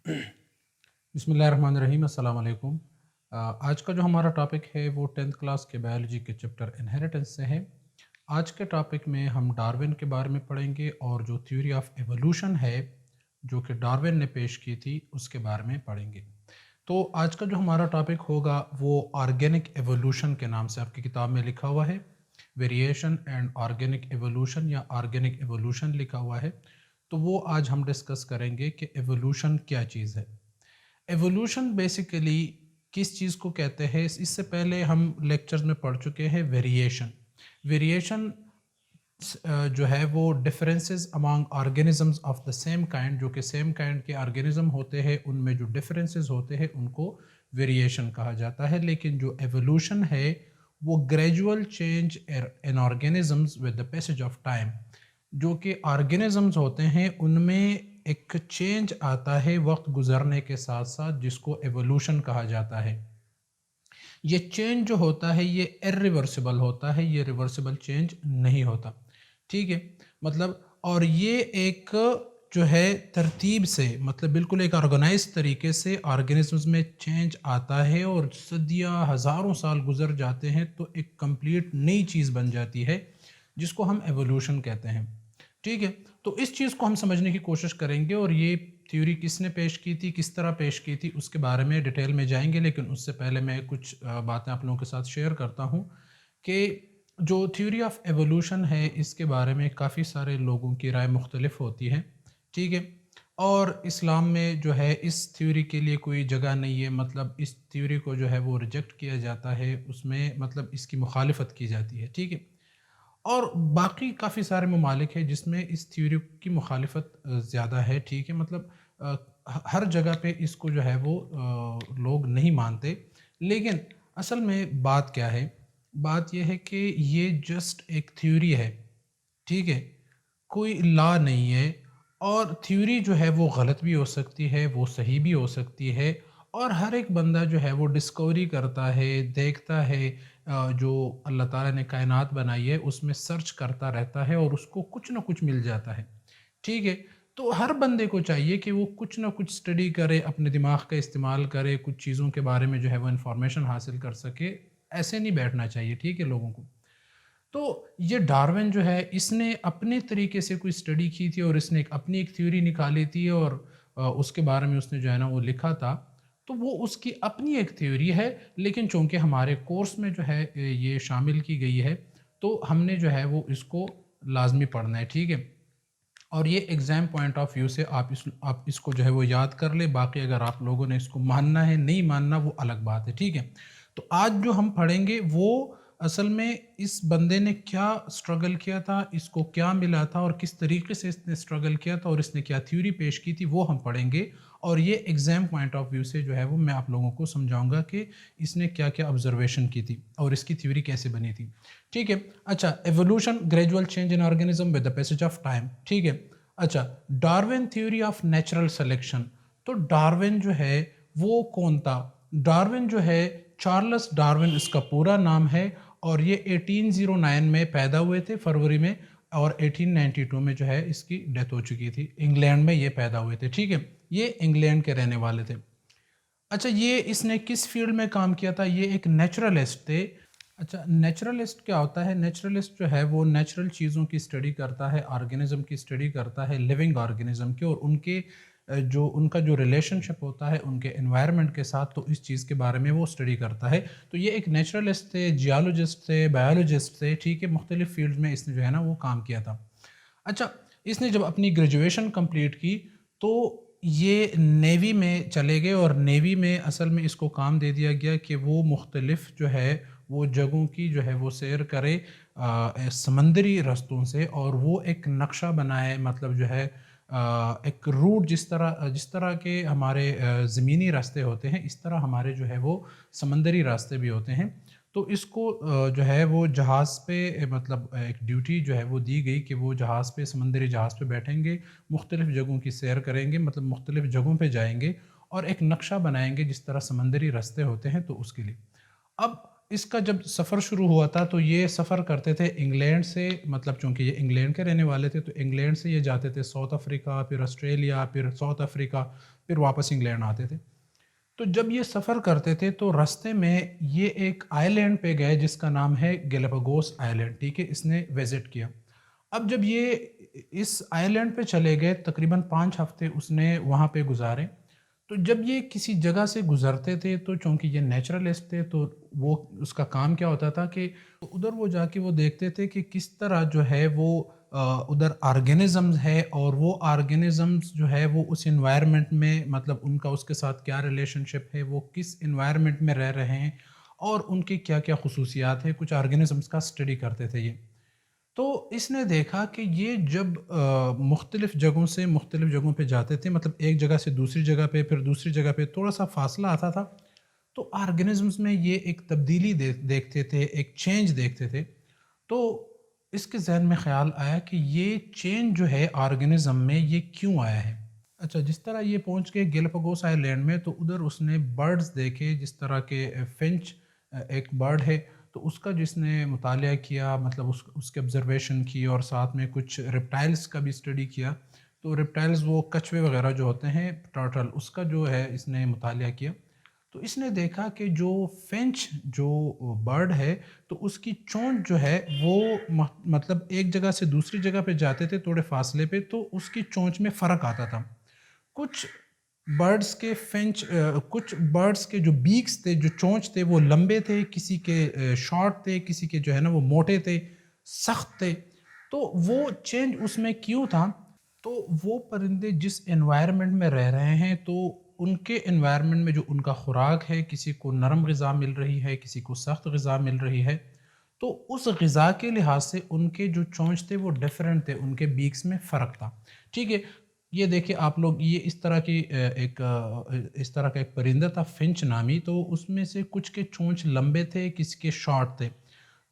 बिस्मिल्लाहिर्रहमानिर्रहीम, अस्सलाम वालेकुम। आज का जो हमारा टॉपिक है वो 10th क्लास के बायोलॉजी के चैप्टर इनहेरिटेंस से है। आज के टॉपिक में हम डार्विन के बारे में पढ़ेंगे और जो थ्योरी ऑफ एवोल्यूशन है जो कि डार्विन ने पेश की थी उसके बारे में पढ़ेंगे। तो आज का जो हमारा टॉपिक होगा वो ऑर्गेनिक एवोल्यूशन के नाम से आपकी किताब में लिखा हुआ है। वेरिएशन एंड ऑर्गेनिक एवोल्यूशन या ऑर्गेनिक एवोल्यूशन लिखा हुआ है। तो वो आज हम डिस्कस करेंगे कि एवोल्यूशन क्या चीज़ है। एवोल्यूशन बेसिकली किस चीज़ को कहते हैं, इससे पहले हम लेक्चर्स में पढ़ चुके हैं वेरिएशन। वेरिएशन जो है वो differences among organisms of the same kind, जो कि सेम काइंड के ऑर्गेनिज्म होते हैं उनमें जो डिफरेंसेस होते हैं उनको वेरिएशन कहा जाता है। लेकिन जो एवोल्यूशन है वो gradual change in organisms with the passage of time, जो कि ऑर्गेनिजम्स होते हैं उनमें एक चेंज आता है वक्त गुजरने के साथ साथ, जिसको एवोल्यूशन कहा जाता है। ये चेंज जो होता है ये इरिवर्सिबल होता है, ये रिवर्सिबल चेंज नहीं होता, ठीक है। मतलब और ये एक जो है तरतीब से, मतलब बिल्कुल एक ऑर्गेनाइज तरीके से ऑर्गेनिजम्स में चेंज आता है और सदियां हज़ारों साल गुजर जाते हैं तो एक कंप्लीट नई चीज़ बन जाती है जिसको हम एवोल्यूशन कहते हैं, ठीक है। तो इस चीज़ को हम समझने की कोशिश करेंगे और ये थ्योरी किसने पेश की थी, किस तरह पेश की थी, उसके बारे में डिटेल में जाएंगे। लेकिन उससे पहले मैं कुछ बातें आप लोगों के साथ शेयर करता हूँ कि जो थ्योरी ऑफ एवोल्यूशन है इसके बारे में काफ़ी सारे लोगों की राय मुख्तलिफ होती है, ठीक है। और इस्लाम में जो है इस थ्योरी के लिए कोई जगह नहीं है, मतलब इस थ्योरी को जो है वो रिजेक्ट किया जाता है, उसमें मतलब इसकी मुखालिफत की जाती है, ठीक है। और बाकी काफ़ी सारे ममालिक हैं जिसमें इस थ्योरी की मुखालिफत ज़्यादा है, ठीक है। मतलब हर जगह पे इसको जो है वो लोग नहीं मानते। लेकिन असल में बात क्या है, बात यह है कि ये जस्ट एक थ्योरी है, ठीक है, कोई लॉ नहीं है। और थ्योरी जो है वो गलत भी हो सकती है, वो सही भी हो सकती है। और हर एक बंदा जो है वो डिस्कवरी करता है, देखता है, जो अल्लाह ताला ने कायनात बनाई है उसमें सर्च करता रहता है और उसको कुछ ना कुछ मिल जाता है, ठीक है। तो हर बंदे को चाहिए कि वो कुछ ना कुछ स्टडी करे, अपने दिमाग का इस्तेमाल करे, कुछ चीज़ों के बारे में जो है वो इन्फॉर्मेशन हासिल कर सके। ऐसे नहीं बैठना चाहिए, ठीक है, लोगों को। तो ये डार्विन जो है इसने अपने तरीके से कोई स्टडी की थी और इसने अपनी एक थ्योरी निकाली थी और उसके बारे में उसने जो है ना वो लिखा था। तो वो उसकी अपनी एक थ्योरी है, लेकिन चूंकि हमारे कोर्स में जो है ये शामिल की गई है तो हमने जो है वो इसको लाजमी पढ़ना है, ठीक है। और ये एग्ज़ाम पॉइंट ऑफ व्यू से आप इसको जो है वो याद कर ले। बाकी अगर आप लोगों ने इसको मानना है नहीं मानना वो अलग बात है, ठीक है। तो आज जो हम पढ़ेंगे वो असल में इस बंदे ने क्या स्ट्रगल किया था, इसको क्या मिला था और किस तरीके से इसने स्ट्रगल किया था और इसने क्या थ्योरी पेश की थी वो हम पढ़ेंगे। और ये एग्ज़ाम पॉइंट ऑफ व्यू से जो है वो मैं आप लोगों को समझाऊंगा कि इसने क्या क्या ऑब्जर्वेशन की थी और इसकी थ्योरी कैसे बनी थी, ठीक है। अच्छा, evolution gradual change in organism with the passage of time, ठीक है। अच्छा, Darwin theory of natural selection. तो डार्विन जो है वो कौन था? डार्विन जो है चार्ल्स डार्विन इसका पूरा नाम है और ये 1809 में पैदा हुए थे फरवरी में, और 1892 में जो है इसकी डेथ हो चुकी थी। इंग्लैंड में ये पैदा हुए थे, ठीक है। ये इंग्लैंड के रहने वाले थे। अच्छा, ये इसने किस फील्ड में काम किया था? ये एक नेचुरलिस्ट थे। अच्छा, नेचुरलिस्ट क्या होता है? नेचुरलिस्ट जो है वो नेचुरल चीज़ों की स्टडी करता है, ऑर्गेनिज्म की स्टडी करता है, लिविंग ऑर्गेनिज्म की, और उनके जो उनका जो रिलेशनशिप होता है उनके एनवायरनमेंट के साथ, तो इस चीज़ के बारे में वो स्टडी करता है। तो ये एक नेचुरलिस्ट थे, जियोलॉजिस्ट थे, बायोलॉजिस्ट थे, ठीक है। मुख्तलिफ फील्ड में इसने जो है ना वो काम किया था। अच्छा, इसने जब अपनी ग्रेजुएशन कंप्लीट की तो ये नेवी में चले गए और नेवी में असल में इसको काम दे दिया गया कि वो मुख्तलिफ जो है वो जगहों की जो है वो सैर करे समंदरी रास्तों से, और वो एक नक्शा बनाए, मतलब जो है एक रूट, जिस तरह के हमारे ज़मीनी रास्ते होते हैं इस तरह हमारे जो है वो समंदरी रास्ते भी होते हैं। तो इसको जो है वो जहाज़ पे मतलब एक ड्यूटी जो है वो दी गई कि वो जहाज़ पे, समंदरी जहाज़ पे बैठेंगे, मुख्तलिफ़ जगहों की सैर करेंगे, मतलब मुख्तलिफ़ जगहों पे जाएंगे और एक नक्शा बनाएंगे जिस तरह समंदरी रास्ते होते हैं, तो उसके लिए। अब इसका जब सफ़र शुरू हुआ था तो ये सफ़र करते थे इंग्लैंड से, मतलब चूँकि ये इंग्लैंड के रहने वाले थे तो इंग्लैंड से ये जाते थे साउथ अफ्रीका, फिर ऑस्ट्रेलिया, फिर साउथ अफ्रीका, फिर वापस इंग्लैंड आते थे। तो जब ये सफ़र करते थे तो रास्ते में ये एक आइलैंड पे गए जिसका नाम है गैलापागोस आइलैंड, ठीक है, इसने विज़िट किया। अब जब ये इस आइलैंड पे चले गए, तकरीबन 5 हफ़्ते उसने वहाँ पे गुज़ारे। तो जब ये किसी जगह से गुज़रते थे तो चूँकि ये नेचुरलिस्ट थे तो वो उसका काम क्या होता था कि उधर वो जाके वो देखते थे कि किस तरह जो है वो उधर ऑर्गेनिज़म्स है, और वो ऑर्गेनिज़म्स जो है वो उस एनवायरनमेंट में, मतलब उनका उसके साथ क्या रिलेशनशिप है, वो किस एनवायरनमेंट में रह रहे हैं और उनकी क्या-क्या ख़ुसूसियात हैं, कुछ ऑर्गेनिज़म्स का स्टडी करते थे ये। तो इसने देखा कि ये जब मुख्तलिफ़ जगहों से मुख्तलिफ़ जगहों पे जाते थे, मतलब एक जगह से दूसरी जगह पे, फिर दूसरी जगह पे थोड़ा-सा फ़ासला आता था, तो ऑर्गेनिज़म्स में ये एक तब्दीली देखते थे, एक चेंज देखते थे। तो इसके ज़हन में ख़्याल आया कि ये चेंज जो है ऑर्गेनिज़म में ये क्यों आया है? अच्छा, जिस तरह ये पहुँच गए गैलापागोस आइलैंड में तो उधर उसने बर्ड्स देखे, जिस तरह के फ़िंच एक बर्ड है, तो उसका जिसने मुतालिया किया, मतलब उसके ऑब्ज़र्वेशन की, और साथ में कुछ रेप्टाइल्स का भी स्टडी किया। तो रेप्टाइल्स वो कछुए वग़ैरह जो होते हैं, टर्टल, उसका जो है इसने मुतालिया किया। तो इसने देखा कि जो फ़िंच जो बर्ड है, तो उसकी चोंच जो है वो मतलब एक जगह से दूसरी जगह पे जाते थे थोड़े फ़ासले पे, तो उसकी चोंच में फ़र्क आता था। कुछ कुछ बर्ड्स के जो बीक्स थे, जो चोंच थे, वो लंबे थे, किसी के शॉर्ट थे, किसी के जो है ना वो मोटे थे, सख्त थे। तो वो चेंज उसमें क्यों था? तो वो परिंदे जिस एनवायरनमेंट में रह रहे हैं, तो उनके एनवायरनमेंट में जो उनका खुराक है, किसी को नरम ग़िज़ा मिल रही है, किसी को सख्त ग़िज़ा मिल रही है, तो उस ग़िज़ा के लिहाज से उनके जो चोंच थे वो डिफरेंट थे, उनके बीक्स में फ़र्क था। ठीक है? ये देखिए आप लोग, ये इस तरह की इस तरह का एक परिंदा था फ़िंच नामी, तो उसमें से कुछ के चोंच लंबे थे, किसी के शॉर्ट थे।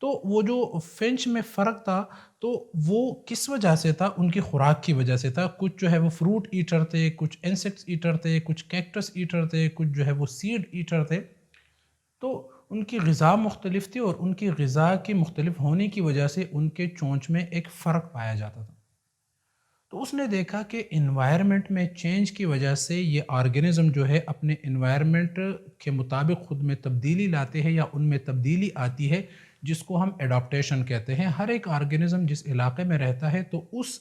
तो वो जो फ़िंच में फ़र्क था, तो वो किस वजह से था? उनकी खुराक की वजह से था। कुछ जो है वो फ्रूट ईटर थे, कुछ इंसेक्ट्स ईटर थे, कुछ कैक्टस ईटर थे, कुछ जो है वो सीड ईटर थे। तो उनकी ग़िज़ा मुख्तलिफ थी, और उनकी ग़िज़ा के मुख्तलिफ होने की वजह से उनके चोंच में एक फ़र्क पाया जाता था। तो उसने देखा कि एनवायरनमेंट में चेंज की वजह से ये ऑर्गेनिज़्म जो है अपने एनवायरनमेंट के मुताबिक ख़ुद में तब्दीली लाते हैं, या उनमें तब्दीली आती है, जिसको हम एडाप्टेशन कहते हैं। हर एक ऑर्गेनिज़्म जिस इलाके में रहता है, तो उस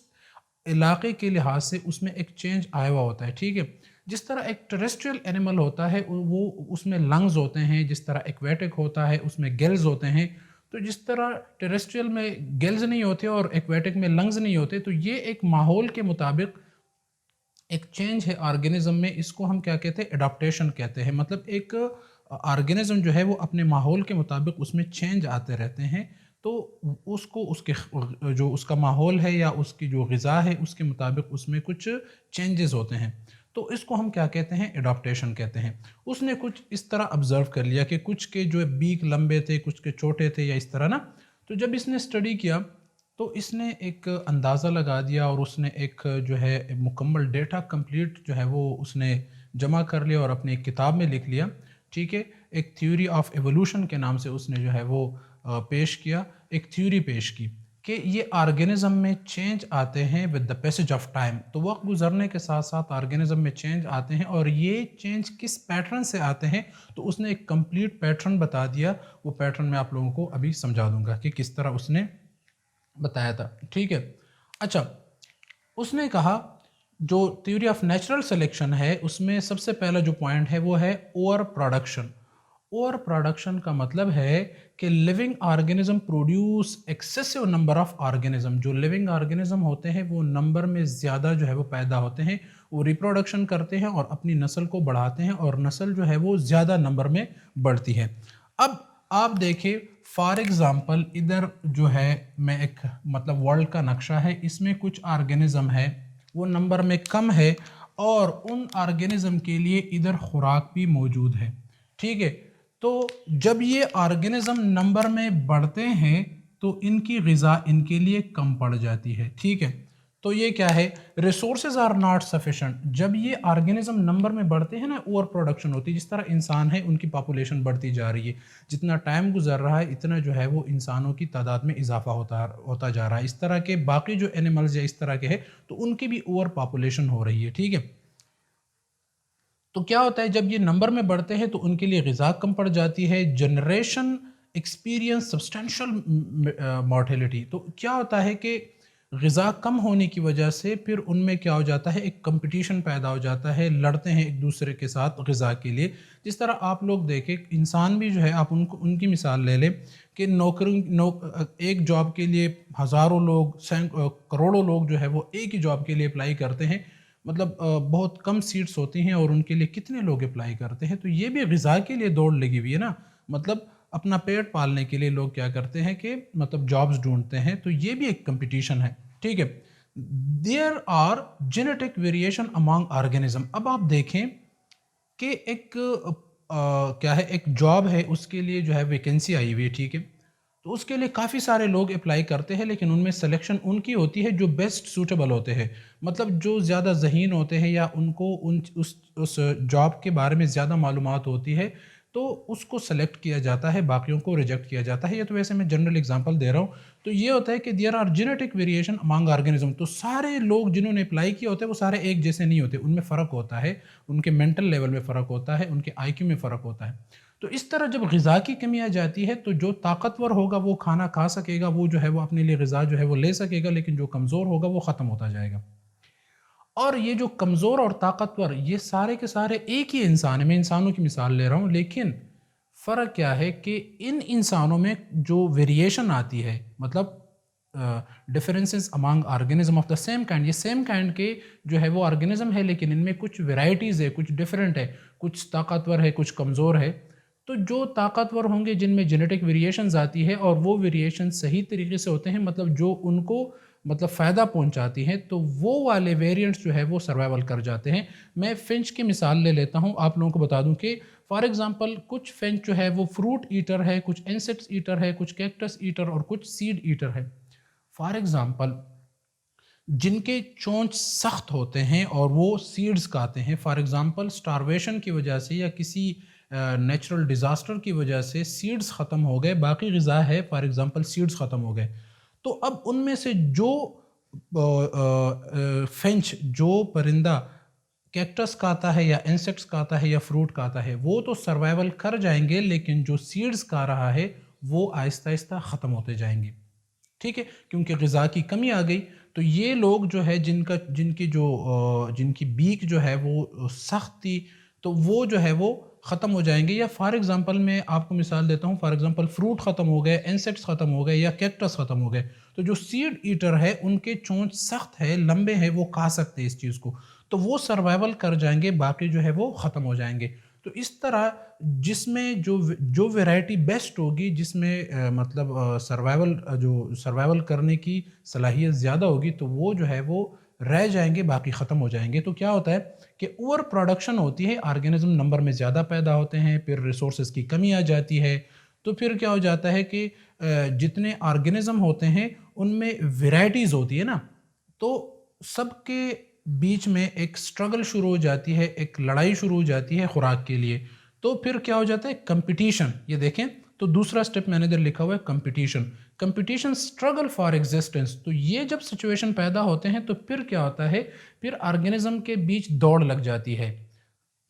इलाके के लिहाज से उसमें एक चेंज आया हुआ होता है, ठीक है? जिस तरह एक टेरेस्ट्रियल एनिमल होता है, वो उसमें लंग्स होते हैं, जिस तरह एक्वेटिक होता है उसमें गिल्स होते हैं। तो जिस तरह टेरेस्ट्रियल में गिल्स नहीं होते और एक्वेटिक में लंग्स नहीं होते, तो ये एक माहौल के मुताबिक एक चेंज है ऑर्गेनिज्म में, इसको हम क्या कहते हैं? एडाप्टेशन कहते हैं। मतलब एक ऑर्गेनिज्म जो है वो अपने माहौल के मुताबिक उसमें चेंज आते रहते हैं, तो उसको उसके जो उसका माहौल है या उसकी जो ग़िज़ा है उसके मुताबिक उसमें कुछ चेंजेस होते हैं, तो इसको हम क्या कहते हैं? एडाप्टेशन कहते हैं। उसने कुछ इस तरह ऑब्ज़र्व कर लिया कि कुछ के जो बीक लंबे थे, कुछ के छोटे थे, या इस तरह ना। तो जब इसने स्टडी किया तो इसने एक अंदाज़ा लगा दिया, और उसने एक जो है मुकम्मल डेटा कंप्लीट जो है वो उसने जमा कर लिया और अपनी एक किताब में लिख लिया, ठीक है? एक थ्योरी ऑफ एवोल्यूशन के नाम से उसने जो है वो पेश किया, एक थ्योरी पेश की कि ये ऑर्गेनिज्म में चेंज आते हैं with the passage of time. तो वक्त गुजरने के साथ साथ ऑर्गेनिज्म में चेंज आते हैं, और ये चेंज किस पैटर्न से आते हैं, तो उसने एक कंप्लीट पैटर्न बता दिया। वो पैटर्न मैं आप लोगों को अभी समझा दूंगा कि किस तरह उसने बताया था, ठीक है? अच्छा, उसने कहा जो थ्योरी ऑफ नेचुरल सिलेक्शन है उसमें सबसे पहला जो पॉइंट है वो है ओवर प्रोडक्शन। ओवर प्रोडक्शन का मतलब है कि living organism produce excessive number of organism. जो लिविंग ऑर्गेनिज्म होते हैं वो नंबर में ज़्यादा जो है वो पैदा होते हैं, वो रिप्रोडक्शन करते हैं और अपनी नस्ल को बढ़ाते हैं, और नस्ल जो है वो ज़्यादा नंबर में बढ़ती है। अब आप देखिए, फॉर एग्ज़ाम्पल इधर जो है मैं एक मतलब वर्ल्ड का नक्शा है, इसमें कुछ ऑर्गेनिज्म है वो नंबर में कम है, और उन ऑर्गेनिज्म के लिए इधर खुराक भी मौजूद है, ठीक है? तो जब ये ऑर्गेनिज्म नंबर में बढ़ते हैं तो इनकी ग़िज़ा इनके लिए कम पड़ जाती है, ठीक है? تو یہ کیا ہے؟ Resources are not sufficient. جب یہ آرگینزم نمبر میں بڑھتے ہیں نا، اوور پروڈکشن ہوتی ہے. جس طرح انسان ہے، ان کی پاپولیشن بڑھتی جا رہی ہے، جتنا ٹائم گزر رہا ہے اتنا جو ہے وہ انسانوں کی تعداد میں اضافہ ہوتا جا رہا ہے. اس طرح کے باقی جو اینیملز یا اس طرح کے ہیں تو ان کی بھی اوور پاپولیشن ہو رہی ہے. ٹھیک ہے، تو کیا ہوتا ہے جب یہ نمبر میں بڑھتے ہیں تو ان کے لیے غذا کم پڑ جاتی ہے. Generation experience substantial mortality. تو کیا ہوتا ہے کہ غذا کم ہونے کی وجہ سے پھر ان میں کیا ہو جاتا ہے، ایک کمپٹیشن پیدا ہو جاتا ہے، لڑتے ہیں ایک دوسرے کے ساتھ غذا کے لیے. جس طرح آپ لوگ دیکھیں، انسان بھی جو ہے، آپ ان کی مثال لے لیں کہ ایک جاب کے لیے ہزاروں لوگ، کروڑوں لوگ جو ہے وہ ایک ہی جاب کے لیے اپلائی کرتے ہیں. مطلب بہت کم سیٹس ہوتی ہیں اور ان کے لیے کتنے لوگ اپلائی کرتے ہیں. تو یہ بھی غذا کے لیے دوڑ لگی ہوئی ہے نا. مطلب اپنا پیٹ پالنے کے لیے لوگ کیا کرتے ہیں کہ مطلب جابز ڈھونڈتے ہیں. تو یہ بھی ایک کمپٹیشن ہے. ٹھیک ہے، there are genetic variation among organism. اب آپ دیکھیں کہ ایک کیا ہے، ایک جاب ہے، اس کے لیے جو ہے ویکینسی آئی ہوئی ہے. ٹھیک ہے، تو اس کے لیے کافی سارے لوگ اپلائی کرتے ہیں، لیکن ان میں سلیکشن ان کی ہوتی ہے جو بیسٹ سوٹیبل ہوتے ہیں. مطلب جو زیادہ ذہین ہوتے ہیں یا ان کو اس جاب کے بارے میں زیادہ معلومات ہوتی ہے، تو اس کو سلیکٹ کیا جاتا ہے، باقیوں کو ریجیکٹ کیا جاتا ہے. یہ تو ویسے میں جنرل اگزامپل دے رہا ہوں. تو یہ ہوتا ہے کہ there are genetic variation among organism. تو سارے لوگ جنہوں نے اپلائی کیا ہوتے ہیں وہ سارے ایک جیسے نہیں ہوتے، ان میں فرق ہوتا ہے، ان کے مینٹل لیول میں فرق ہوتا ہے، ان کے آئی کیو میں فرق ہوتا ہے. تو اس طرح جب غذا کی کمی آ جاتی ہے تو جو طاقتور ہوگا وہ کھانا کھا سکے گا، وہ جو ہے وہ اپنے لیے غذا جو ہے وہ لے سکے گا، لیکن جو کمزور ہوگا وہ ختم ہوتا جائے گا. اور یہ جو کمزور اور طاقتور، یہ سارے کے سارے ایک ہی انسان ہے. میں انسانوں کی مثال لے رہا ہوں، لیکن فرق کیا ہے کہ ان انسانوں میں جو ویریشن آتی ہے، مطلب differences among organism of the same kind. یہ سیم کائنڈ کے جو ہے وہ آرگینزم ہے، لیکن ان میں کچھ ویرائٹیز ہے، کچھ ڈفرینٹ ہے، کچھ طاقتور ہے، کچھ کمزور ہے. تو جو طاقتور ہوں گے، جن میں جینیٹک ویریشنز آتی ہے اور وہ ویریشن صحیح طریقے سے ہوتے ہیں، مطلب جو ان کو مطلب فائدہ پہنچاتی ہیں، تو وہ والے ویریئنٹس جو ہے وہ سروائیول کر جاتے ہیں. میں فنچ کی مثال لے لیتا ہوں، آپ لوگوں کو بتا دوں کہ فار ایگزامپل کچھ فنچ جو ہے وہ فروٹ ایٹر ہے، کچھ انسیکٹس ایٹر ہے، کچھ کیکٹس ایٹر اور کچھ سیڈ ایٹر ہے. فار ایگزامپل جن کے چونچ سخت ہوتے ہیں اور وہ سیڈز کھاتے ہیں. فار ایگزامپل سٹارویشن کی وجہ سے یا کسی نیچرل ڈیزاسٹر کی وجہ سے سیڈز ختم ہو گئے، باقی غذا ہے، فار ایگزامپل سیڈز ختم ہو گئے. تو اب ان میں سے جو فنچ، جو پرندہ کیکٹس کھاتا ہے یا انسیکٹس کھاتا ہے یا فروٹ کھاتا ہے، وہ تو سروائیول کر جائیں گے، لیکن جو سیڈز کھا رہا ہے وہ آہستہ آہستہ ختم ہوتے جائیں گے. ٹھیک ہے، کیونکہ غذا کی کمی آ گئی. تو یہ لوگ جو ہے جن کی بیک جو ہے وہ سخت تھی، تو وہ جو ہے وہ ختم ہو جائیں گے. یا فار ایگزامپل میں آپ کو مثال دیتا ہوں، فار ایگزامپل فروٹ ختم ہو گئے، انسیکٹس ختم ہو گئے یا کیکٹس ختم ہو گئے، تو جو سیڈ ایٹر ہے ان کے چونچ سخت ہے، لمبے ہیں، وہ کھا سکتے ہیں اس چیز کو، تو وہ سروائیول کر جائیں گے، باقی جو ہے وہ ختم ہو جائیں گے. تو اس طرح جس میں جو ویرائٹی بیسٹ ہوگی، جس میں مطلب سروائیول کرنے کی صلاحیت زیادہ ہوگی، تو وہ جو ہے وہ رہ جائیں گے، باقی ختم ہو جائیں گے. تو کیا ہوتا ہے کہ اوور پروڈکشن ہوتی ہے، آرگینزم نمبر میں زیادہ پیدا ہوتے ہیں، پھر ریسورسز کی کمی آ جاتی ہے. تو پھر کیا ہو جاتا ہے کہ جتنے آرگینزم ہوتے ہیں ان میں ویرائٹیز ہوتی ہے نا، تو سب کے بیچ میں ایک سٹرگل شروع ہو جاتی ہے، ایک لڑائی شروع ہو جاتی ہے خوراک کے لیے. تو پھر کیا ہو جاتا ہے، کمپٹیشن. یہ دیکھیں تو دوسرا سٹیپ میں نے ادھر لکھا ہوا ہے کمپٹیشن سٹرگل فار ایگزسٹنس. تو یہ جب سچویشن پیدا ہوتے ہیں تو پھر کیا ہوتا ہے، پھر آرگینزم کے بیچ دوڑ لگ جاتی ہے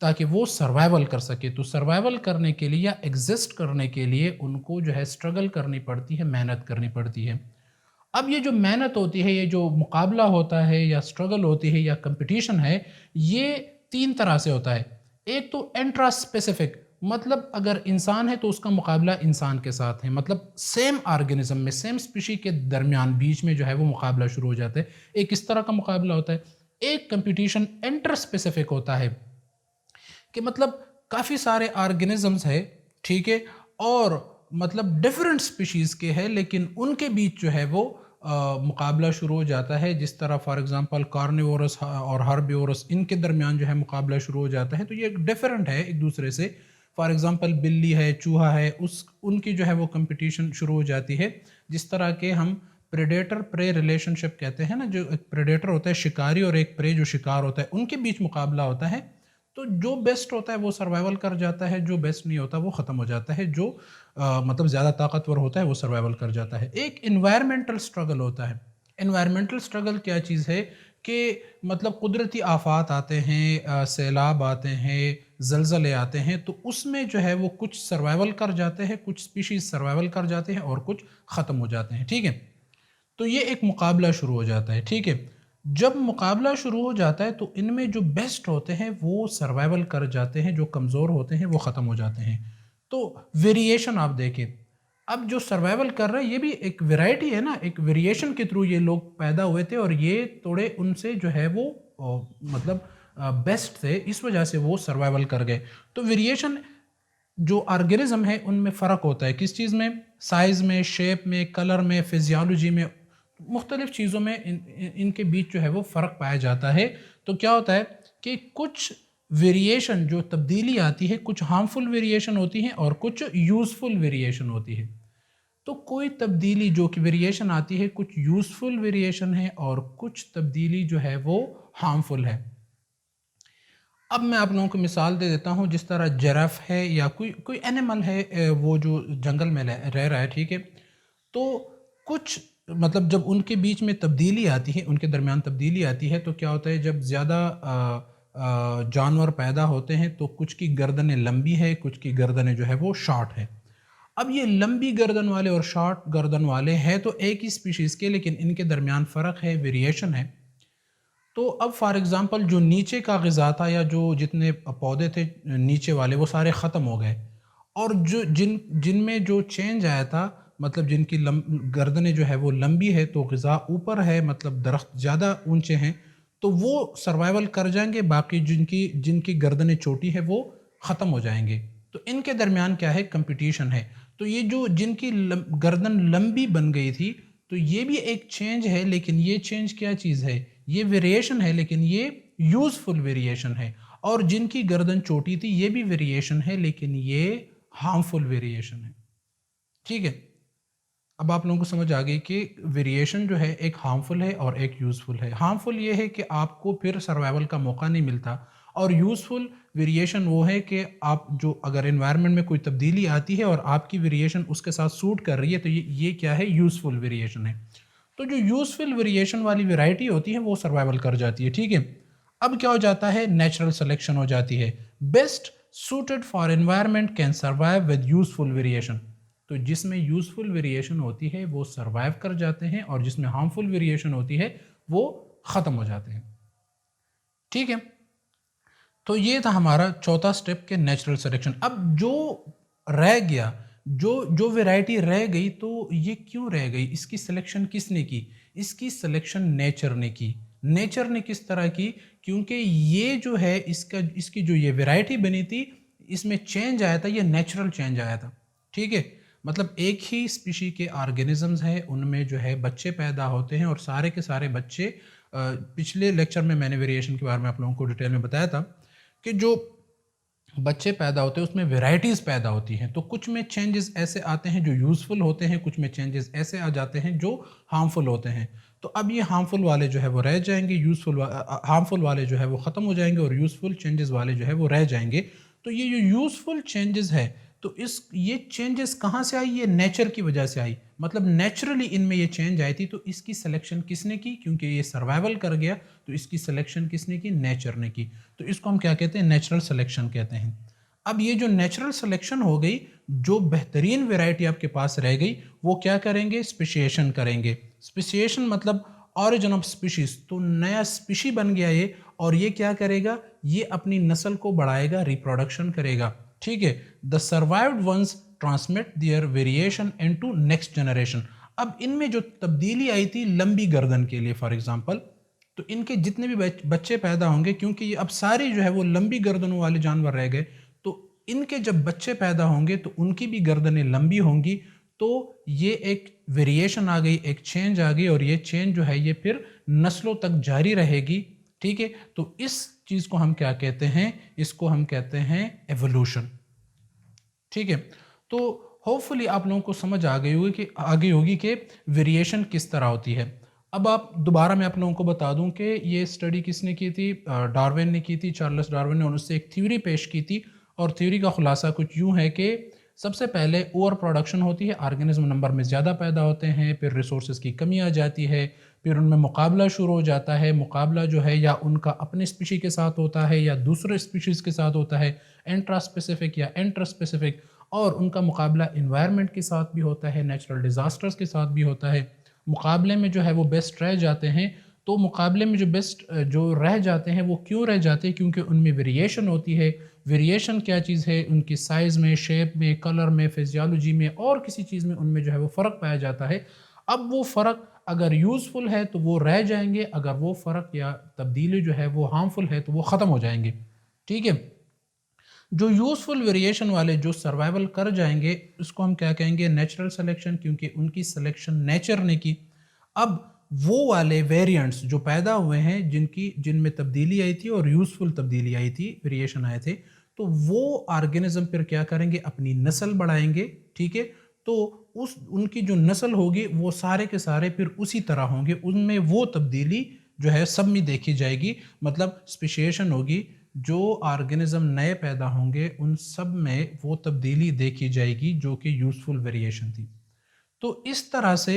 تاکہ وہ سروائیول کر سکے. تو سروائیول کرنے کے لیے یا ایگزسٹ کرنے کے لیے ان کو جو ہے سٹرگل کرنی پڑتی ہے، محنت کرنی پڑتی ہے. اب یہ جو محنت ہوتی ہے، یہ جو مقابلہ ہوتا ہے یا سٹرگل ہوتی ہے یا کمپٹیشن ہے، یہ تین طرح سے ہوتا ہے. ایک تو انٹرا اسپیسیفک، مطلب اگر انسان ہے تو اس کا مقابلہ انسان کے ساتھ ہے، مطلب سیم آرگینزم میں، سیم اسپیشی کے درمیان بیچ میں جو ہے وہ مقابلہ شروع ہو جاتا ہے. ایک اس طرح کا مقابلہ ہوتا ہے. ایک کمپٹیشن انٹر اسپیسیفک ہوتا ہے کہ مطلب کافی سارے آرگینزمز ہے، ٹھیک ہے، اور مطلب ڈیفرنٹ سپیشیز کے ہے، لیکن ان کے بیچ جو ہے وہ مقابلہ شروع ہو جاتا ہے. جس طرح فار ایگزامپل کارنیورس اور ہربیورس، ان کے درمیان جو ہے مقابلہ شروع ہو جاتا ہے. تو یہ ڈیفرنٹ ہے ایک دوسرے سے. فار ایگزامپل بلی ہے، چوہا ہے، ان کی جو ہے وہ کمپٹیشن شروع ہو جاتی ہے. جس طرح کہ ہم प्रेडेटर प्रे रिलेशनशिप कहते हैं ना, जो एक प्रेडेटर होता है शिकारी और एक प्रे जो शिकार होता है, उनके बीच मुकाबला होता है। तो जो बेस्ट होता है वो सर्वाइवल कर जाता है, जो बेस्ट नहीं होता वो ख़त्म हो जाता है, जो मतलब ज़्यादा ताकतवर होता है वो सर्वाइवल कर जाता है। एक इन्वायरमेंटल स्ट्रगल होता है। इन्वायरमेंटल स्ट्रगल क्या चीज़ है कि मतलब कुदरती आफ़ात आते हैं, सैलाब आते हैं, ज़लज़ले आते हैं, तो उसमें जो है वो कुछ सर्वाइवल कर जाते हैं, कुछ स्पीशीज़ सर्वाइवल कर जाते हैं और कुछ ख़त्म हो जाते हैं, ठीक है। तो ये एक मुकाबला शुरू हो जाता है, ठीक है। जब मुकाबला शुरू हो जाता है तो इनमें जो बेस्ट होते हैं वो सर्वाइवल कर जाते हैं, जो कमज़ोर होते हैं वो ख़त्म हो जाते हैं। तो वेरिएशन आप देखें, अब जो सर्वाइवल कर रहे हैं ये भी एक वैरायटी है ना, एक वेरिएशन के थ्रू ये लोग पैदा हुए थे और ये थोड़े उनसे जो है वो मतलब बेस्ट थे, इस वजह से वो सर्वाइवल कर गए। तो वेरिएशन जो ऑर्गेनिज्म है उनमें फ़र्क होता है, किस चीज़ में, साइज़ में, शेप में, कलर में, फिजियोलॉजी में, मुख्तलिफ़ चीज़ों में इनके बीच जो है वो फ़र्क पाया जाता है। तो क्या होता है कि कुछ वेरिएशन जो तब्दीली आती है, कुछ हार्मफुल वेरिएशन होती हैं और कुछ यूज़फुल वेरिएशन होती है। तो कोई तब्दीली जो कि वेरिएशन आती है, कुछ यूज़फुल वेरिएशन है और कुछ तब्दीली जो है वो हार्मफुल है। अब मैं आप लोगों को मिसाल दे देता हूँ, जिस तरह जिराफ है या कोई कोई एनिमल है, वो जो जंगल में रह रहा है, ठीक है। तो कुछ मतलब जब उनके बीच में तब्दीली आती है, उनके दरमियान तब्दीली आती है, तो क्या होता है, जब ज़्यादा जानवर पैदा होते हैं तो कुछ की गर्दनें लंबी है, कुछ की गर्दनें जो है वो शॉर्ट है। अब ये लंबी गर्दन वाले और शॉर्ट गर्दन वाले हैं तो एक ही स्पीशीज़ के, लेकिन इनके दरमियान फ़र्क है, वेरिएशन है। तो अब फॉर एग्ज़ाम्पल जो नीचे का ग़िज़ा था या जो जितने पौधे थे नीचे वाले, वो सारे ख़त्म हो गए और जो जिनमें जो चेंज आया था, मतलब जिनकी गर्दनें जो है वो लंबी है तो ग़िज़ा ऊपर है, मतलब दरख्त ज़्यादा ऊंचे हैं, तो वो सर्वाइवल कर जाएंगे। बाकी जिनकी जिनकी गर्दनें छोटी है वो ख़त्म हो जाएंगे। तो इनके दरमियान क्या है, कंपटीशन है। तो ये जो जिनकी गर्दन लंबी बन गई थी, तो ये भी एक चेंज है, लेकिन ये चेंज क्या चीज़ है, ये वेरिएशन है, लेकिन ये यूज़फुल वेरिएशन है। और जिनकी गर्दन छोटी थी ये भी वेरिएशन है, लेकिन ये हार्मफुल वेरिएशन है, ठीक है। अब आप लोगों को समझ आ गई कि वेरिएशन जो है एक हार्मफुल है और एक यूज़फुल है। हार्मफुल ये है कि आपको फिर सर्वाइवल का मौका नहीं मिलता, और यूज़फुल वेरिएशन वो है कि आप जो अगर एनवायरनमेंट में कोई तब्दीली आती है और आपकी वेरिएशन उसके साथ सूट कर रही है, तो ये क्या है, यूज़फुल वेरिएशन है। तो जो यूज़फुल वेरिएशन वाली वैरायटी होती है वो सर्वाइवल कर जाती है, ठीक है। अब क्या हो जाता है, नेचुरल सिलेक्शन हो जाती है। Best suited for environment can survive with useful variation. तो जिसमें यूज़फुल वेरिएशन होती है वो सर्वाइव कर जाते हैं, और जिसमें हार्मफुल वेरिएशन होती है वो ख़त्म हो जाते हैं, ठीक है। तो ये था हमारा चौथा स्टेप के नेचुरल सिलेक्शन। अब जो रह गया, जो जो वैरायटी रह गई, तो ये क्यों रह गई, इसकी सिलेक्शन किसने की, इसकी सिलेक्शन नेचर ने की। नेचर ने किस तरह की, क्योंकि ये जो है इसकी जो ये वैरायटी बनी थी, इसमें चेंज आया था, ये नेचुरल चेंज आया था, ठीक है। मतलब एक ही स्पीशी के ऑर्गेनिजम्स हैं, उनमें जो है बच्चे पैदा होते हैं और सारे के सारे बच्चे, पिछले लेक्चर में मैंने वेरिएशन के बारे में आप लोगों को डिटेल में बताया था कि जो बच्चे पैदा होते हैं उसमें वेराइटीज़ पैदा होती हैं। तो कुछ में चेंजेस ऐसे आते हैं जो यूज़फुल होते हैं, कुछ में चेंजेस ऐसे आ जाते हैं जो हार्मफुल होते हैं। तो अब ये हार्मफुल वाले जो है वो रह जाएंगे, हार्मफुल वाले जो है वो ख़त्म हो जाएंगे और यूज़फुल चेंजेस वाले जो है वो रह जाएंगे। तो ये जो यूज़फुल चेंजेस है, तो ये चेंजेस कहाँ से आई, ये नेचर की वजह से आई। मतलब नेचुरली इनमें ये चेंज आई थी, तो इसकी सिलेक्शन किसने की, क्योंकि ये सर्वाइवल कर गया, तो इसकी सिलेक्शन किसने की, नेचर ने की। तो इसको हम क्या कहते हैं, नेचुरल सिलेक्शन कहते हैं। अब ये जो नेचुरल सिलेक्शन हो गई, जो बेहतरीन वैरायटी आपके पास रह गई, वो क्या करेंगे, स्पेशिएशन करेंगे। स्पेशिएशन मतलब ऑरिजिन ऑफ स्पीशीज, तो नया स्पीशी बन गया ये, और ये क्या करेगा, ये अपनी नस्ल को बढ़ाएगा, रिप्रोडक्शन करेगा, ठीक है। The survived ones transmit their variation into next generation. अब इनमें जो तब्दीली आई थी लंबी गर्दन के लिए फॉर एग्जांपल, तो इनके जितने भी बच्चे पैदा होंगे, क्योंकि ये अब सारे जो है वो लंबी गर्दनों वाले जानवर रह गए, तो इनके जब बच्चे पैदा होंगे तो उनकी भी गर्दनें लंबी होंगी। तो ये एक वेरिएशन आ गई, एक चेंज आ गई, और ये चेंज जो है ये फिर नस्लों तक जारी रहेगी, ठीक है। तो इस चीज़ को हम क्या कहते हैं, इसको हम कहते हैं एवोल्यूशन, ठीक है। तो होपफुली आप लोगों को समझ आ गई होगी कि वेरिएशन किस तरह होती है। अब आप दोबारा मैं आप लोगों को बता दूं कि ये स्टडी किसने की थी, डार्विन ने की थी, चार्ल्स डार्विन ने उनसे एक थ्योरी पेश की थी। और थ्योरी का खुलासा कुछ यूं है कि सबसे पहले ओवर प्रोडक्शन होती है, ऑर्गेनिज्म नंबर में ज़्यादा पैदा होते हैं, फिर रिसोर्सेज की कमी आ जाती है, फिर उनमें मुकाबला शुरू हो जाता है। मुकाबला जो है या उनका अपने स्पीशी के साथ होता है या दूसरे स्पीशीज़ के साथ होता है, इंट्रा स्पेसिफिक या इंटर स्पेसिफिक। और उनका मुकाबला इन्वायरमेंट के साथ भी होता है, नेचुरल डिज़ास्टर्स के साथ भी होता है। मुकाबले में जो है वो बेस्ट रह जाते हैं। तो मुकाबले में जो बेस्ट जो रह जाते हैं वो क्यों रह जाते हैं? क्योंकि उनमें वेरिएशन होती है। वेरिएशन क्या चीज़ है? उनकी साइज़ में, शेप में, कलर में, फिजियोलॉजी में और किसी चीज़ में उनमें जो है वो फ़र्क पाया जाता है। अब वो फ़र्क अगर यूज़फुल है तो वो रह जाएँगे, अगर वो फ़र्क या तब्दीली जो है वो हार्मफुल है तो वो ख़त्म हो जाएँगे। ठीक है? जो यूज़फुल वेरिएशन वाले जो सर्वाइवल कर जाएँगे, उसको हम क्या कहेंगे? नेचुरल सिलेक्शन, क्योंकि उनकी सिलेक्शन नेचर ने की। अब वो वाले वेरिएंट्स जो पैदा हुए हैं, जिनमें तब्दीली आई थी और यूज़फुल तब्दीली आई थी, वेरिएशन आए थे, तो वो ऑर्गेनिज़्म फिर क्या करेंगे? अपनी नस्ल बढ़ाएँगे, ठीक है? तो उस उनकी जो नस्ल होगी वो सारे के सारे फिर उसी तरह होंगे, उनमें वो तब्दीली जो है सब में देखी जाएगी। मतलब स्पेशिएशन होगी, जो ऑर्गेनिज्म नए पैदा होंगे उन सब में वो तब्दीली देखी जाएगी जो कि यूज़फुल वेरिएशन थी। तो इस तरह से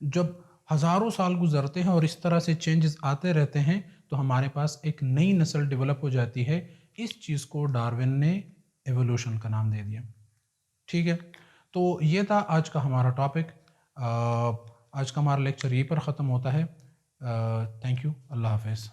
जब हज़ारों साल गुज़रते हैं और इस तरह से चेंजेस आते रहते हैं, तो हमारे पास एक नई नस्ल डेवलप हो जाती है। इस चीज़ को डार्विन ने एवोल्यूशन का नाम दे दिया। ठीक है? तो ये था आज का हमारा टॉपिक। आज का हमारा लेक्चर यहीं पर ख़त्म होता है। Thank you. अल्लाह हाफ़िज़।